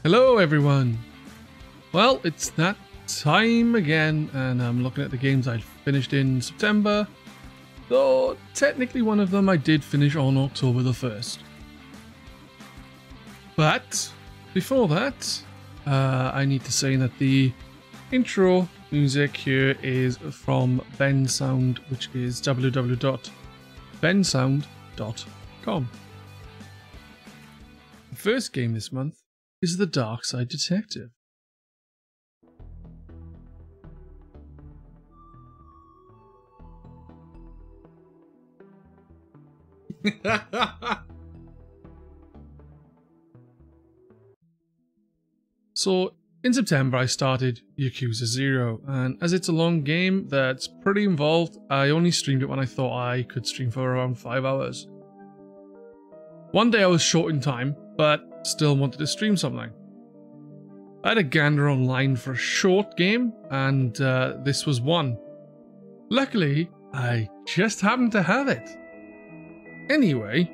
Hello everyone! Well, it's that time again, and I'm looking at the games I finished in September, though technically one of them I did finish on October the 1st. But before that, I need to say that the intro music here is from Bensound, which is www.bensound.com. The first game this month is the Darkside Detective. So, in September I started Yakuza 0, and as it's a long game that's pretty involved, I only streamed it when I thought I could stream for around 5 hours. One day I was short in time, but still wanted to stream something. I had a gander online for a short game, and this was one. Luckily, I just happened to have it. Anyway,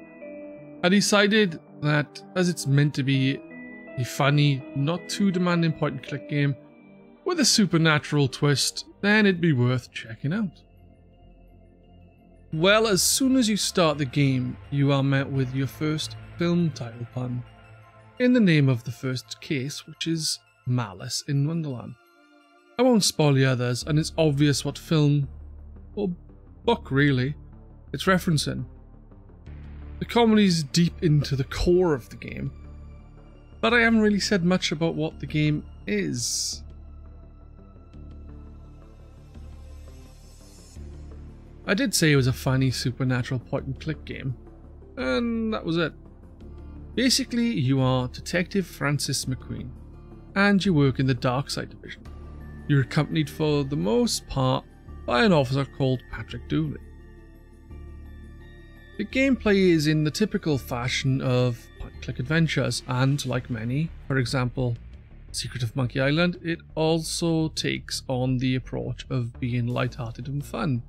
I decided that as it's meant to be a funny, not too demanding point-and-click game with a supernatural twist, then it'd be worth checking out. Well, as soon as you start the game, you are met with your first film title pun, in the name of the first case, which is Malice in Wonderland. I won't spoil the others, and it's obvious what film, or book really, it's referencing. The comedy's deep into the core of the game, but I haven't really said much about what the game is. I did say it was a funny supernatural point-and-click game, and that was it. Basically, you are Detective Francis McQueen, and you work in the Darkside Division. You're accompanied for the most part by an officer called Patrick Dooley. The gameplay is in the typical fashion of point-and-click adventures, and like many, for example, Secret of Monkey Island, it also takes on the approach of being light-hearted and fun.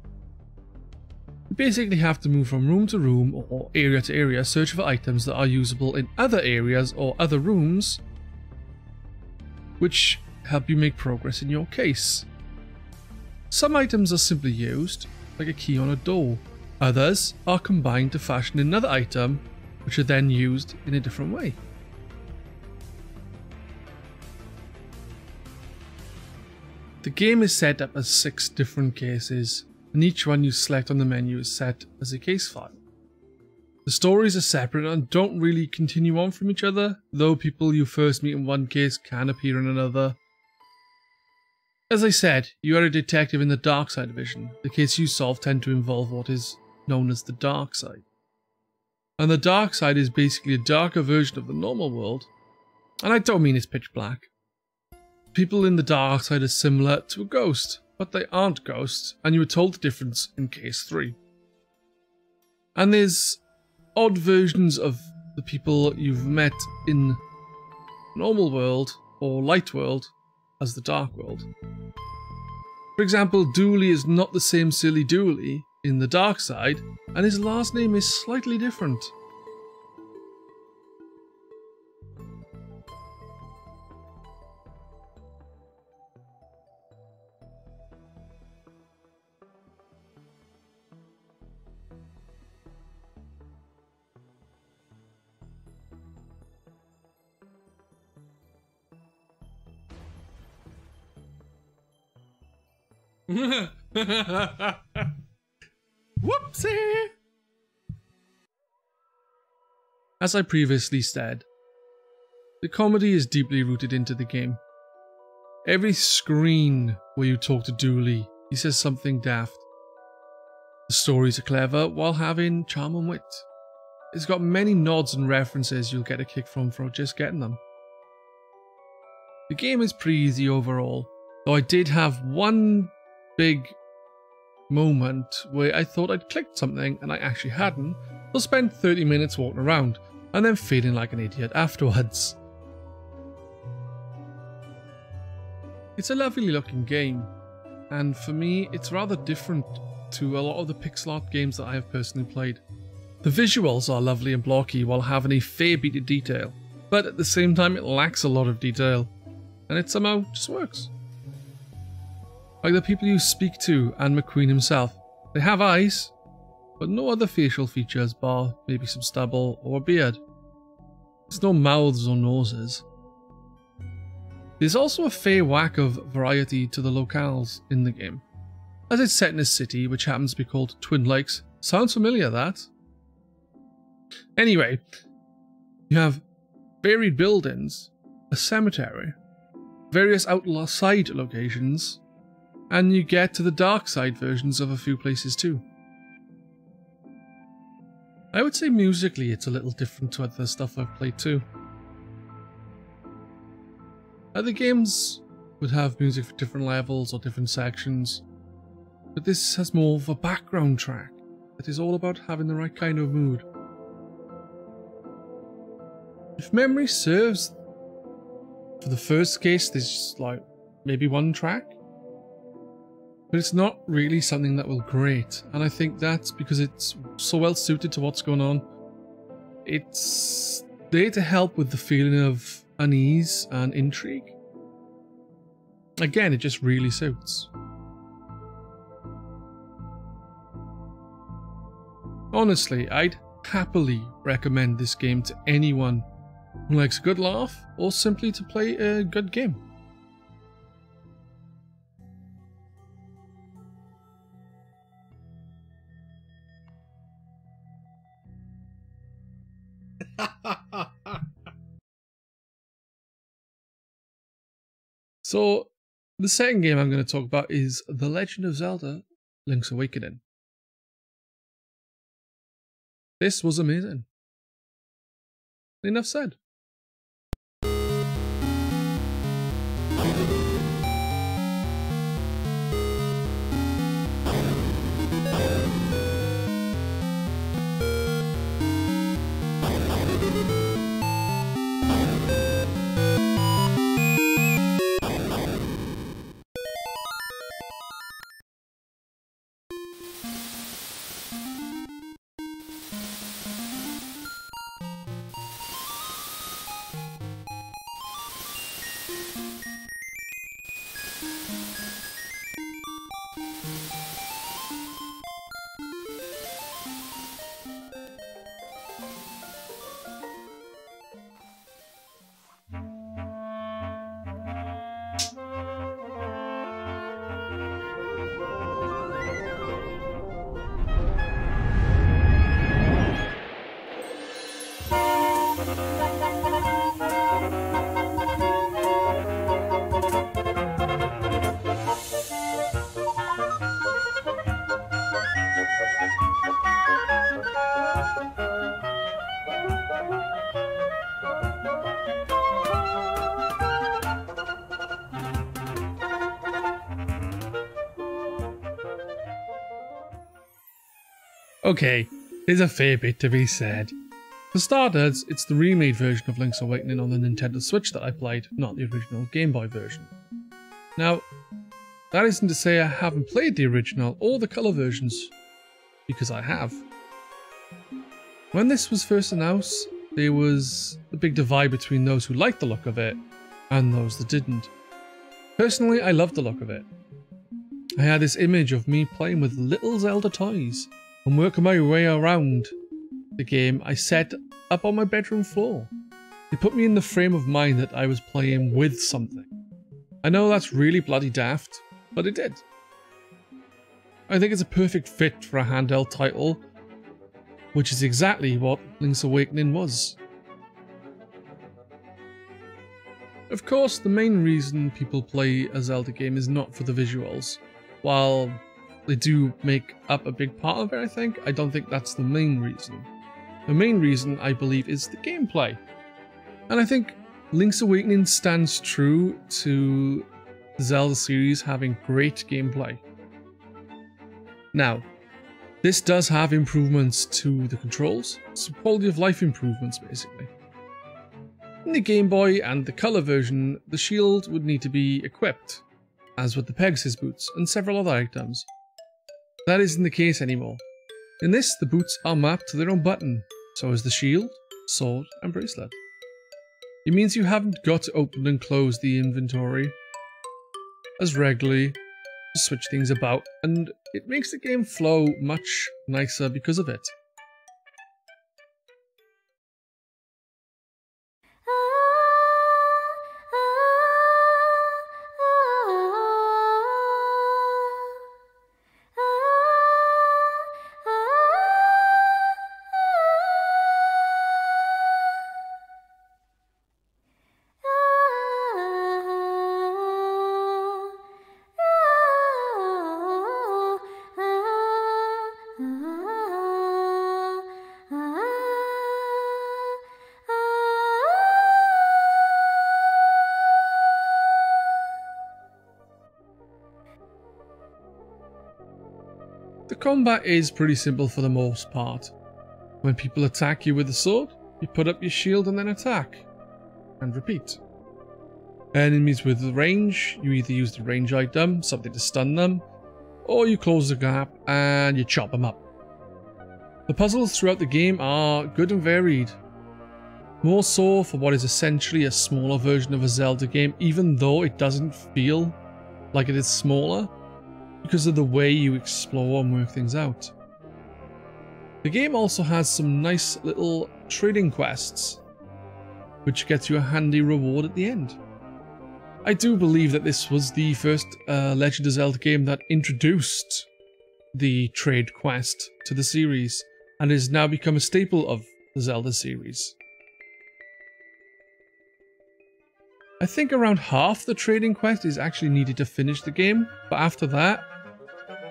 You basically have to move from room to room or area to area, search for items that are usable in other areas or other rooms, which help you make progress in your case. Some items are simply used, like a key on a door. Others are combined to fashion another item, which are then used in a different way. The game is set up as 6 different cases, and each one you select on the menu is set as a case file. The stories are separate and don't really continue on from each other, though people you first meet in one case can appear in another. As I said, you are a detective in the Darkside Division. The cases you solve tend to involve what is known as the dark side. And the dark side is basically a darker version of the normal world, and I don't mean it's pitch black. People in the dark side are similar to a ghost, but they aren't ghosts, and you were told the difference in case 3. And there's odd versions of the people you've met in normal world or light world as the dark world. For example, Dooley is not the same silly Dooley in the dark side, and his last name is slightly different. Whoopsie! As I previously said, the comedy is deeply rooted into the game. Every screen where you talk to Dooley, he says something daft. The stories are clever while having charm and wit. It's got many nods and references you'll get a kick from for just getting them. The game is pretty easy overall, though I did have one big moment where I thought I'd clicked something and I actually hadn't, so spent 30 minutes walking around and then feeling like an idiot afterwards. It's a lovely looking game, and for me it's rather different to a lot of the pixel art games that I have personally played. The visuals are lovely and blocky while having a fair bit of detail. but at the same time it lacks a lot of detail, and it somehow just works. Like the people you speak to and McQueen himself, they have eyes, but no other facial features bar maybe some stubble or a beard. There's no mouths or noses. There's also a fair whack of variety to the locales in the game, as it's set in a city which happens to be called Twin Lakes. Sounds familiar, that? Anyway, you have buried buildings, a cemetery, various outlaw side locations, and you get to the dark side versions of a few places too. I would say musically it's a little different to other stuff I've played too. Other games would have music for different levels or different sections, but this has more of a background track that is all about having the right kind of mood. If memory serves, for the first case there's like maybe one track, but it's not really something that will grate, and I think that's because it's so well suited to what's going on. It's there to help with the feeling of unease and intrigue. Again, it just really suits. Honestly, I'd happily recommend this game to anyone who likes a good laugh or simply to play a good game. So, the second game I'm going to talk about is The Legend of Zelda: Link's Awakening. This was amazing. Enough said. Okay, there's a fair bit to be said. For starters, it's the remade version of Link's Awakening on the Nintendo Switch that I played, not the original Game Boy version. Now, that isn't to say I haven't played the original or the colour versions, because I have. When this was first announced, there was a big divide between those who liked the look of it and those that didn't. Personally, I loved the look of it. I had this image of me playing with little Zelda toys and working my way around the game I set up on my bedroom floor. It put me in the frame of mind that I was playing with something. I know that's really bloody daft, but it did. I think it's a perfect fit for a handheld title, which is exactly what Link's Awakening was. Of course, the main reason people play a Zelda game is not for the visuals. While they do make up a big part of it, I don't think that's the main reason. The main reason, I believe, is the gameplay. And I think Link's Awakening stands true to the Zelda series having great gameplay. Now, this does have improvements to the controls, some quality of life improvements basically. In the Game Boy and the Color version, the shield would need to be equipped, as with the Pedz boots and several other items. That isn't the case anymore. In this, the boots are mapped to their own button, so is the shield, sword and bracelet. It means you haven't got to open and close the inventory as regularly to switch things about, and it makes the game flow much nicer because of it. The combat is pretty simple for the most part. When people attack you with a sword, you put up your shield and then attack. And repeat. Enemies with range, you either use the range item, something to stun them, or you close the gap and you chop them up. The puzzles throughout the game are good and varied. More so for what is essentially a smaller version of a Zelda game, even though it doesn't feel like it is smaller, because of the way you explore and work things out. The game also has some nice little trading quests, which gets you a handy reward at the end. I do believe that this was the first Legend of Zelda game that introduced the trade quest to the series, and has now become a staple of the Zelda series. I think around half the trading quest is actually needed to finish the game, but after that,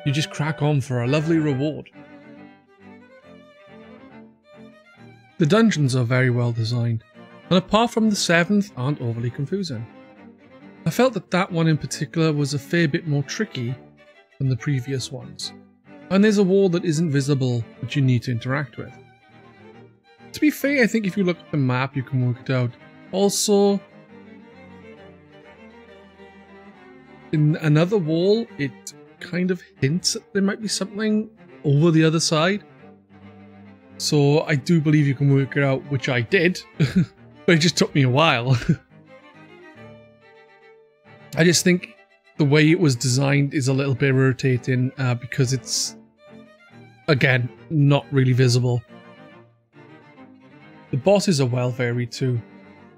you just crack on for a lovely reward. The dungeons are very well designed, and apart from the 7th, aren't overly confusing. I felt that that one in particular was a fair bit more tricky than the previous ones, and there's a wall that isn't visible that you need to interact with. To be fair, I think if you look at the map you can work it out. Also, in another wall, it kind of hints that there might be something over the other side. So I do believe you can work it out, which I did, but it just took me a while. I just think the way it was designed is a little bit irritating because it's, again, not really visible. The bosses are well varied too,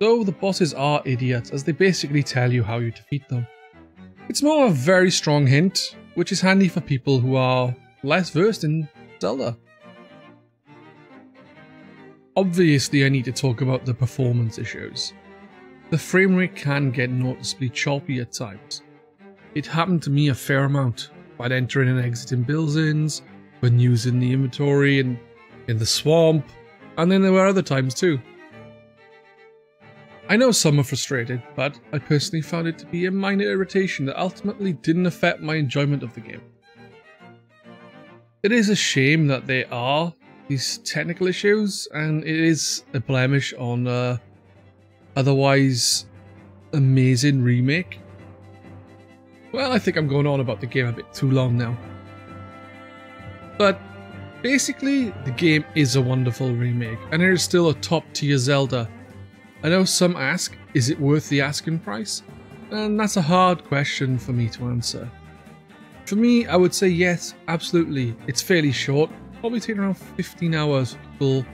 though the bosses are idiots as they basically tell you how you defeat them. It's more a very strong hint, which is handy for people who are less versed in Zelda. Obviously, I need to talk about the performance issues. The frame rate can get noticeably choppy at times. It happened to me a fair amount while entering and exiting buildings, when using the inventory and in the swamp, and then there were other times too. I know some are frustrated, but I personally found it to be a minor irritation that ultimately didn't affect my enjoyment of the game. It is a shame that there are these technical issues, and it is a blemish on a otherwise amazing remake. Well, I think I'm going on about the game a bit too long now. But basically, the game is a wonderful remake, and it is still a top tier Zelda. I know some ask, is it worth the asking price? And that's a hard question for me to answer. For me, I would say yes, absolutely. It's fairly short, probably taking around 15 hours for people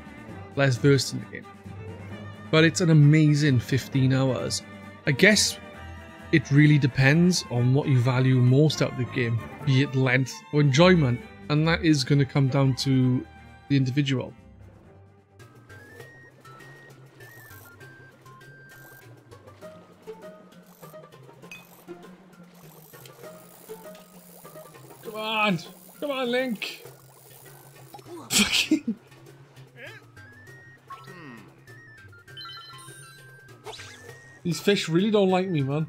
less versed in the game. But it's an amazing 15 hours. I guess it really depends on what you value most out of the game, be it length or enjoyment, and that is going to come down to the individual. Come on, Link. Fucking. These fish really don't like me, man.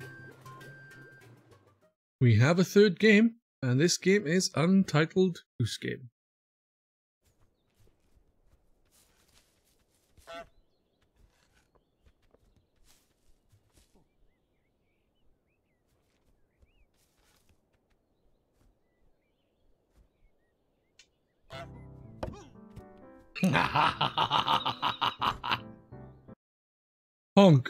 We have a third game, and this game is Untitled Goose Game. Honk.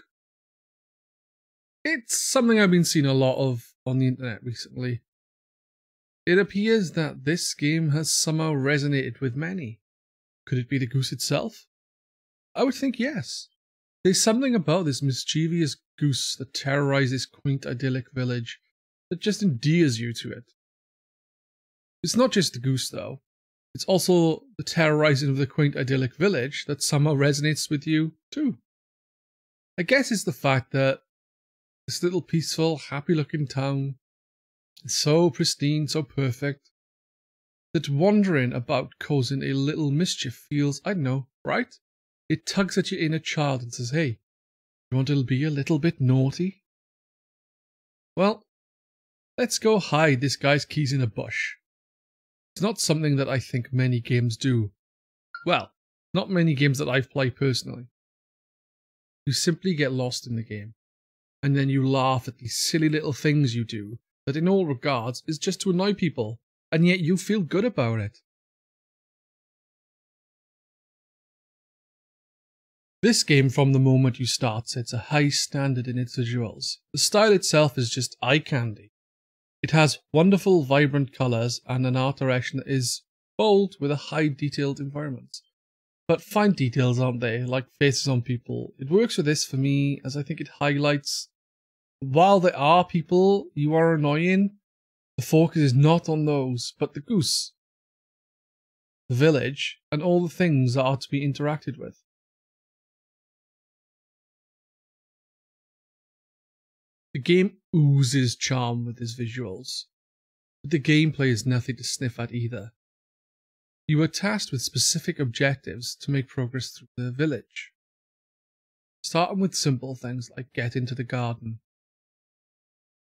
It's something I've been seeing a lot of on the internet recently. It appears that this game has somehow resonated with many. Could it be the goose itself? I would think yes. There's something about this mischievous goose that terrorizes quaint idyllic village that just endears you to it. It's not just the goose though. It's also the terrorizing of the quaint idyllic village that somehow resonates with you too. I guess it's the fact that this little peaceful, happy looking town is so pristine, so perfect, that wandering about causing a little mischief feels, I don't know, right? It tugs at your inner child and says, hey, you want to be a little bit naughty? Well, let's go hide this guy's keys in a bush. It's not something that I think many games do. Well, not many games that I've played personally. You simply get lost in the game, and then you laugh at these silly little things you do that in all regards is just to annoy people, and yet you feel good about it. This game from the moment you start sets a high standard in its visuals. The style itself is just eye candy. It has wonderful vibrant colours and an art direction that is bold with a high detailed environment. But fine details aren't there, like faces on people. It works with this for me as I think it highlights, while there are people you are annoying, the focus is not on those, but the goose, the village, and all the things that are to be interacted with. The game oozes charm with its visuals, but the gameplay is nothing to sniff at either. You are tasked with specific objectives to make progress through the village, starting with simple things like get into the garden,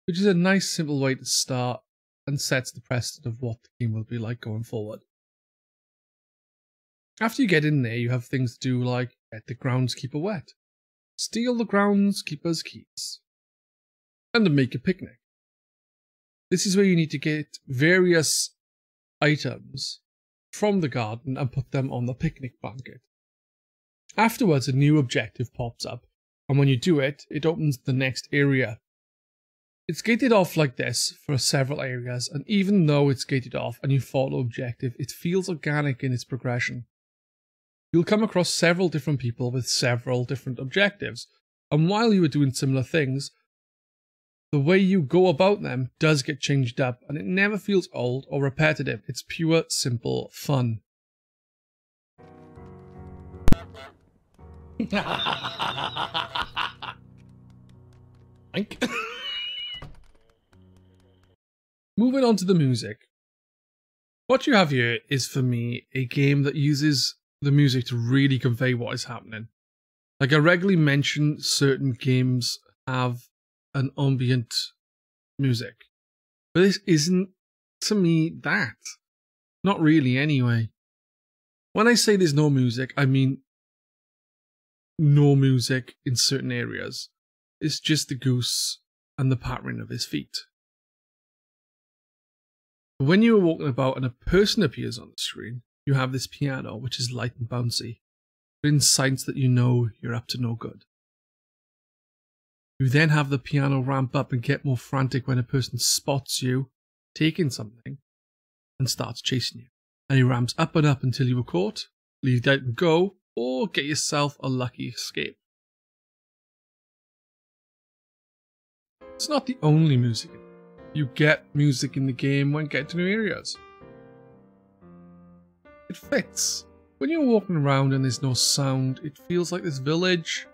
which is a nice simple way to start and sets the precedent of what the game will be like going forward. After you get in there, you have things to do like get the groundskeeper wet, steal the groundskeeper's keys, and to make a picnic. This is where you need to get various items from the garden and put them on the picnic blanket. Afterwards, a new objective pops up, and when you do it, it opens the next area. It's gated off like this for several areas, and even though it's gated off and you follow objective, it feels organic in its progression. You'll come across several different people with several different objectives, and while you are doing similar things, the way you go about them does get changed up, and it never feels old or repetitive. It's pure, simple fun. Moving on to the music. What you have here is, for me, a game that uses the music to really convey what is happening. Like I regularly mention, certain games have an ambient music, but this isn't, to me, that. Not really, anyway. When I say there's no music, I mean no music in certain areas. It's just the goose and the pattering of his feet. When you are walking about and a person appears on the screen, you have this piano, which is light and bouncy, but in signs that you know you're up to no good. You then have the piano ramp up and get more frantic when a person spots you taking something and starts chasing you. And he ramps up and up until you are caught, leave out and go, or get yourself a lucky escape. It's not the only music. You get music in the game when getting to new areas. It fits. When you're walking around and there's no sound, it feels like this village,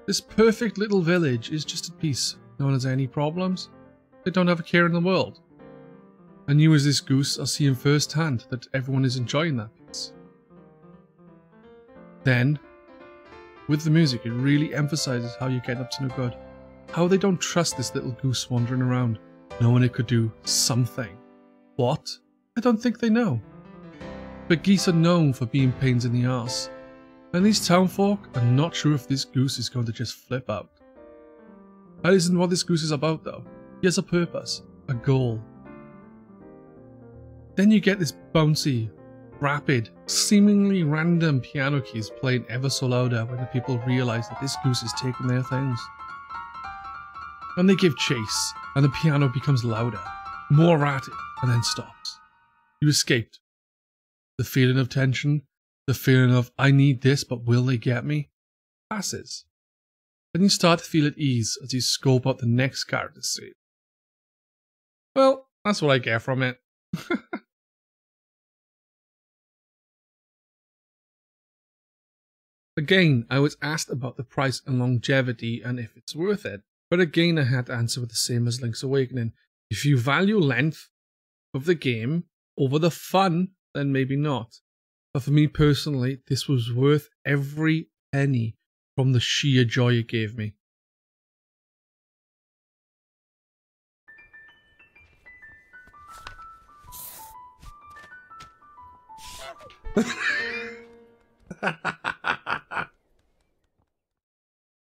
this perfect little village, is just at peace. No one has any problems. They don't have a care in the world. And you as this goose are seeing firsthand that everyone is enjoying that peace. Then, with the music, it really emphasizes how you get up to no good. How they don't trust this little goose wandering around, knowing it could do something. What? I don't think they know. But geese are known for being pains in the arse. And these townfolk are not sure if this goose is going to just flip out. That isn't what this goose is about though. He has a purpose, a goal. Then you get this bouncy, rapid, seemingly random piano keys playing ever so louder when the people realise that this goose is taking their things. And they give chase, and the piano becomes louder, more erratic, and then stops. You escaped. The feeling of tension, the feeling of, I need this, but will they get me, passes. Then you start to feel at ease as you scope out the next character scene. Well, that's what I get from it. Again, I was asked about the price and longevity and if it's worth it. But again, I had to answer with the same as Link's Awakening. If you value length of the game over the fun, then maybe not. But for me personally, this was worth every penny from the sheer joy it gave me.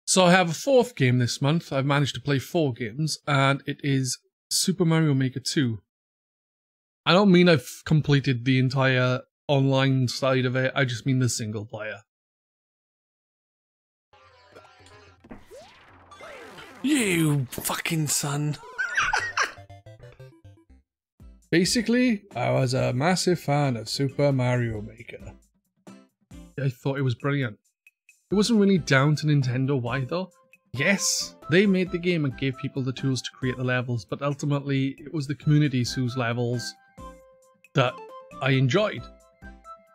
So I have a fourth game this month. I've managed to play 4 games, and it is Super Mario Maker 2. I don't mean I've completed the entire online side of it, I just mean the single player. You fucking son. Basically, I was a massive fan of Super Mario Maker. I thought it was brilliant. It wasn't really down to Nintendo. Why though? Yes, they made the game and gave people the tools to create the levels, but ultimately it was the communities whose levels that I enjoyed.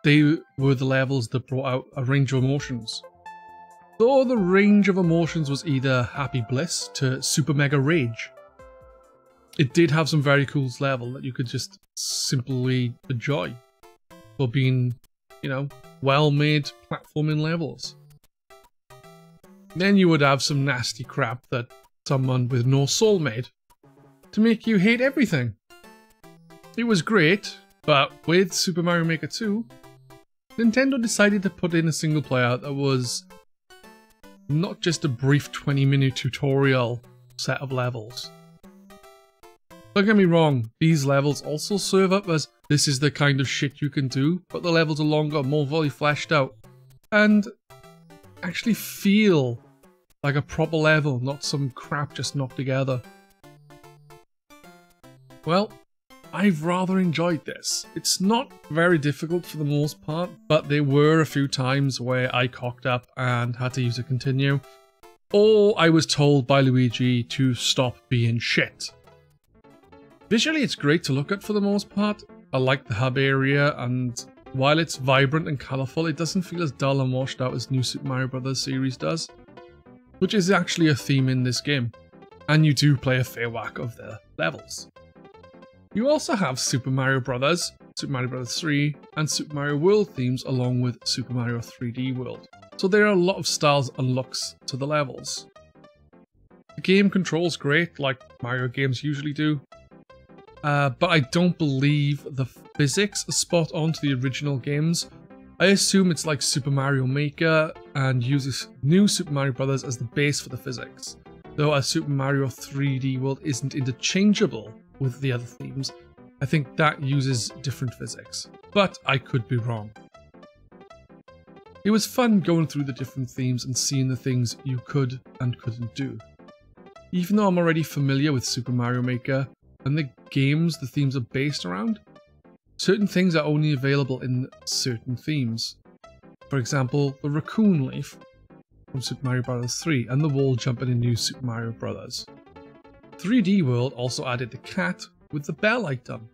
They were the levels that brought out a range of emotions. Though the range of emotions was either happy bliss to super mega rage. It did have some very cool level that you could just simply enjoy for being, you know, well-made platforming levels. Then you would have some nasty crap that someone with no soul made to make you hate everything. It was great, but with Super Mario Maker 2, Nintendo decided to put in a single player that was not just a brief 20-minute tutorial set of levels. Don't get me wrong, these levels also serve up as this is the kind of shit you can do, but the levels are longer, more fully fleshed out, and actually feel like a proper level, not some crap just knocked together. Well, I've rather enjoyed this. It's not very difficult for the most part, but there were a few times where I cocked up and had to use a continue, or I was told by Luigi to stop being shit. Visually it's great to look at for the most part. I like the hub area, and while it's vibrant and colourful, it doesn't feel as dull and washed out as New Super Mario Bros. Series does, which is actually a theme in this game, and you do play a fair whack of the levels. You also have Super Mario Bros., Super Mario Bros. 3, and Super Mario World themes along with Super Mario 3D World, so there are a lot of styles and looks to the levels. The game controls great, like Mario games usually do, but I don't believe the physics are spot on to the original games. I assume it's like Super Mario Maker and uses New Super Mario Bros. As the base for the physics, though as Super Mario 3D World isn't interchangeable with the other themes, I think that uses different physics, but I could be wrong. It was fun going through the different themes and seeing the things you could and couldn't do. Even though I'm already familiar with Super Mario Maker and the games the themes are based around, certain things are only available in certain themes. For example, the raccoon leaf from Super Mario Bros. 3 and the wall jumping in New Super Mario Bros. 3D World also added the cat with the bell icon.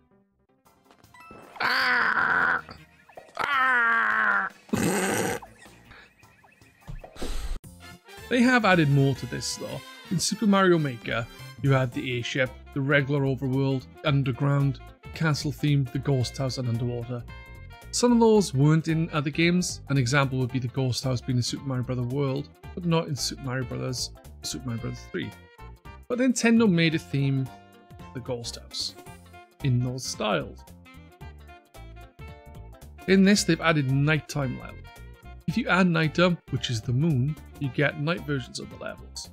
They have added more to this though. In Super Mario Maker, you had the airship, the regular overworld, underground, castle theme, the ghost house, and underwater. Some of those weren't in other games. An example would be the ghost house being in Super Mario Bros. World, but not in Super Mario Bros. 3. But Nintendo made a theme, the ghost house, in those styles. In this, they've added nighttime levels. If you add nighttime, which is the moon, you get night versions of the levels.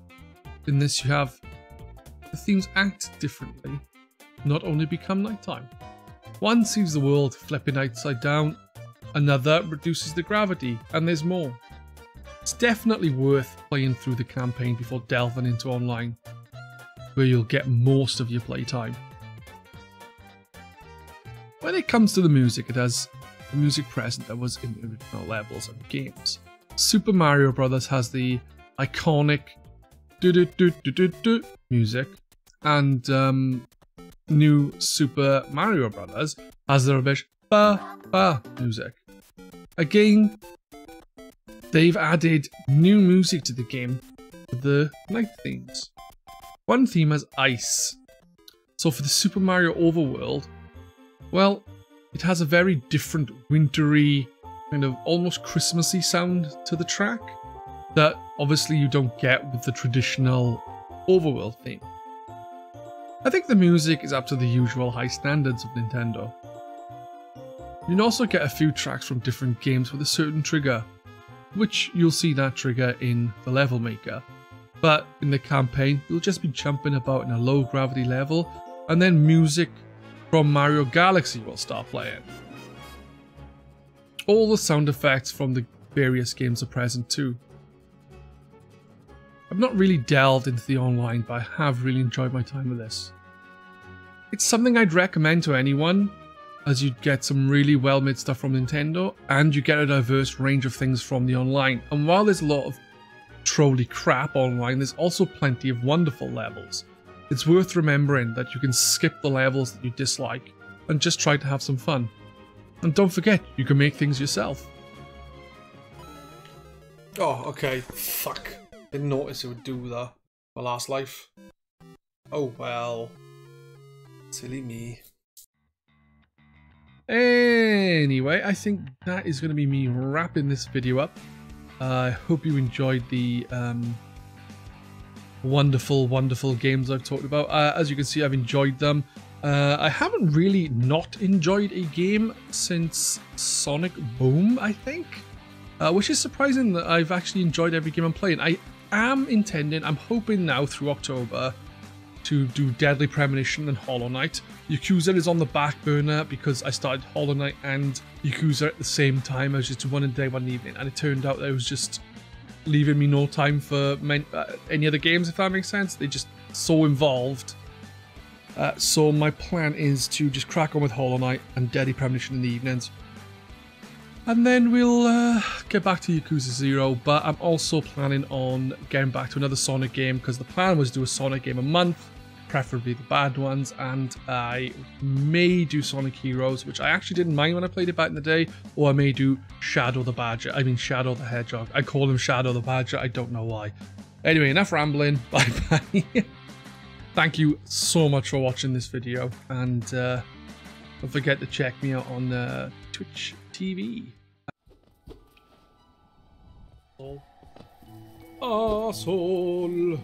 In this, you have the themes act differently, not only become nighttime. One sees the world flipping upside down, another reduces the gravity, and there's more. It's definitely worth playing through the campaign before delving into online. where you'll get most of your playtime. When it comes to the music, it has the music present that was in the original levels and games. Super Mario Bros. Has the iconic do-do-do-do-do-do music, and new Super Mario Bros. Has the rubbish ba-ba music. Again, they've added new music to the game for the night themes. One theme has ice. So for the Super Mario Overworld, well, it has a very different wintry, kind of almost Christmassy sound to the track that obviously you don't get with the traditional Overworld theme. I think the music is up to the usual high standards of Nintendo. You can also get a few tracks from different games with a certain trigger, which you'll see that trigger in the level maker. But in the campaign, you'll just be jumping about in a low gravity level, and then music from Mario Galaxy will start playing. All the sound effects from the various games are present too. I've not really delved into the online, but I have really enjoyed my time with this. It's something I'd recommend to anyone, as you get some really well made stuff from Nintendo, and you get a diverse range of things from the online. And while there's a lot of trolly crap online, there's also plenty of wonderful levels. It's worth remembering that you can skip the levels that you dislike and just try to have some fun. And don't forget, you can make things yourself. Oh, okay. Fuck. Didn't notice it would do that. My last life. Oh well. Silly me. Anyway, I think that is going to be me wrapping this video up. I hope you enjoyed the wonderful, wonderful games I've talked about. As you can see, I've enjoyed them. I haven't really not enjoyed a game since Sonic Boom, I think. Which is surprising that I've actually enjoyed every game I'm playing. I'm hoping now through October to do Deadly Premonition and Hollow Knight. Yakuza is on the back burner because I started Hollow Knight and Yakuza at the same time. I was just one in the day, one evening, and it turned out that it was just leaving me no time for any other games, if that makes sense. They're just so involved. So my plan is to just crack on with Hollow Knight and Deadly Premonition in the evenings. And then we'll get back to Yakuza 0, but I'm also planning on getting back to another Sonic game because the plan was to do a Sonic game a month, preferably the bad ones, and I may do Sonic Heroes, which I actually didn't mind when I played it back in the day, or I may do Shadow the Hedgehog. I call him Shadow the Badger, I don't know why. Anyway, enough rambling, bye bye. Thank you so much for watching this video, and don't forget to check me out on Twitch TV. Asshole.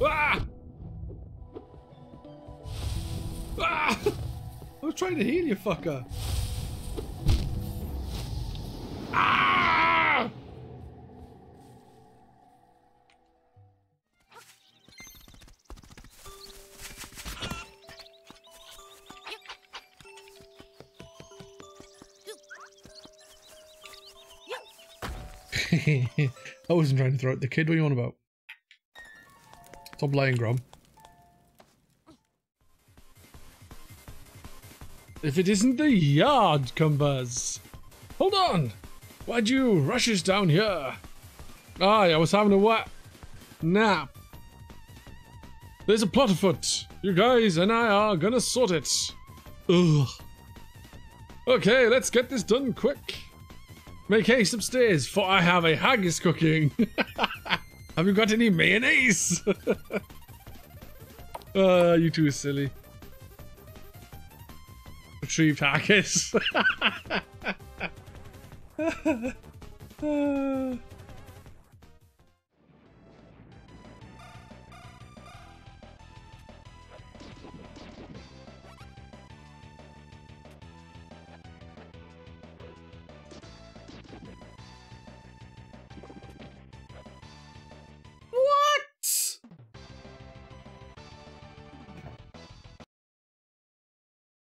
Ah! Ah! I was trying to heal you, fucker. Ah! I wasn't trying to throw at the kid. What are you on about? Stop lying, Grom. If it isn't the yard, Cumbers. Hold on. Why'd you rush us down here? I was having a nap. There's a plot afoot. You guys and I are gonna sort it. Ugh. Okay, let's get this done quick. Make haste upstairs, for I have a haggis cooking. Have you got any mayonnaise? You two are silly. Retrieved haggis.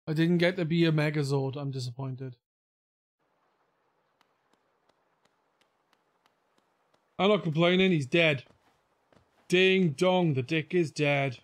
I didn't get to be a Megazord. I'm disappointed. I'm not complaining. He's dead. Ding dong, the dick is dead.